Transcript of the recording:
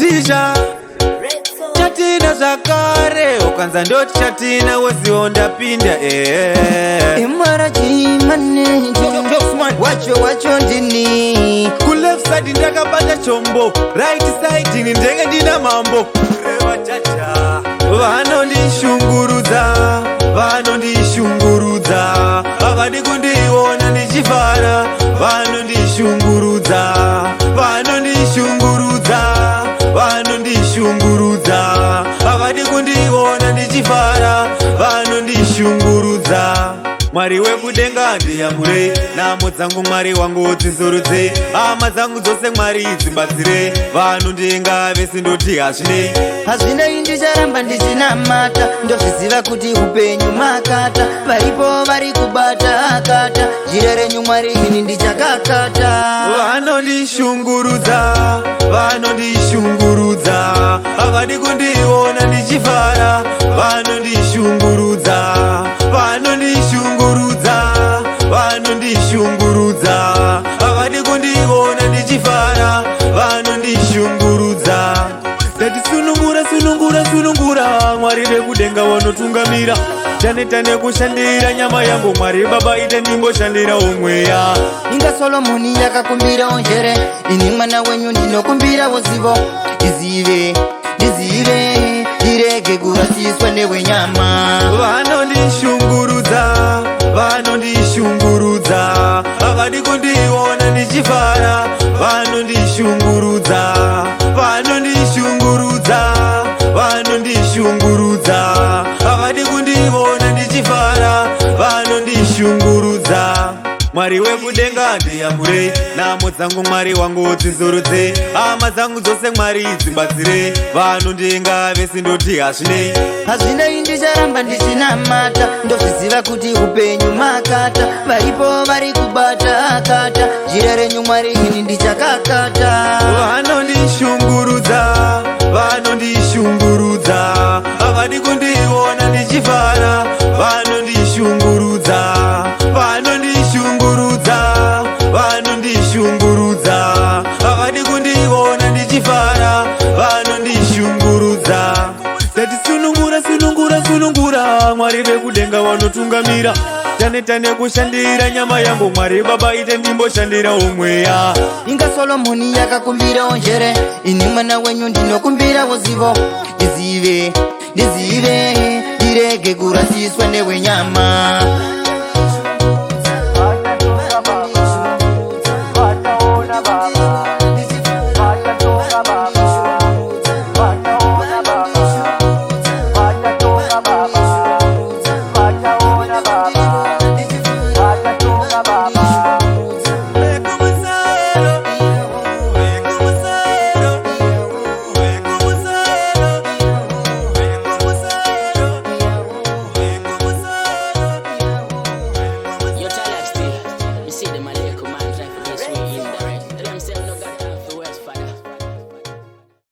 Tisha chatina zakare ukanza ndoti chatina wezionda pinda Imara chimane wacho ndini ku left side ndakabata chombo, right side ni ndenge ndina mambo. Reva chacha vanondishungurudza, vanondishungurudza, avadi kundiona ndichifara, vanondishungurudza, vanondishungurudza, vanondishungurudza, avadi kundiona ndichifara, vanondishungurudza. Mwari wekudenga ndiyamure, nhamo dzangu Mwari wangu udzisurudze, hama dzangu dzose Mwari dzibatsire, vanondinga vese ndoti hazvinei ndicharamba ndichinamata, ndozviziva kuti upenyu makata, varipo vari kubata akata, jira renyu Mwari ini ndichakakata. Vanondishungurudza, vanondishungurudza, havadi kundiona ndichifara, vanondishungurudza, vanondishungurudza, vanondishungurudza, havadi kundiona ndichifara, vanondishungurudza. Ndatisunungura, sunungura, sunungura, Mwari vekudenga wanotungamira, tane kushandira nyama yangu Mwari Baba ite ndimboshandira umweya. Inga Solomoni yakakumbira njere, ini mwana wenyu ndinokumbira zivo, ndizive ndirege kurasiswa newenyama. Vanondishungurudza, vanondishungurudza, havadi kundiona ndichifara, vanondishungurudza, vanondishungurudza, vanondishungurudza, havadi kundiona ndichifara, vanondishungurudza. Mwari wekudenga ndiyamure, nhamo dzangu Mwari wangu udzisurudze, hama dzangu dzose Mwari dzibatsire, vanondinga vese ndoti hazvinei ndicharamba ndichinamata, ndozviziva kuti upenyu makata, varipo vari kubata akata, jira renyu Mwari ini ndichakakata. Vanondishungurudza, vanondishungurudza, havadi kundiona ndichifara, vanondishungurudza, vanondishungurudza, vanondishungurudza, havadi kundiona ndichifara, vanondishungurudza. Ndatisunungura, sunungura, sunungura, Mwari vekudenga wanotungamira, tane kushandira nyama yangu Mwari Baba ite ndimboshandira umweya. Inga Solomoni yakakumbira njere, ini mwana wenyu ndinokumbira zivo, ndizive ndirege kurasiswa newenyama.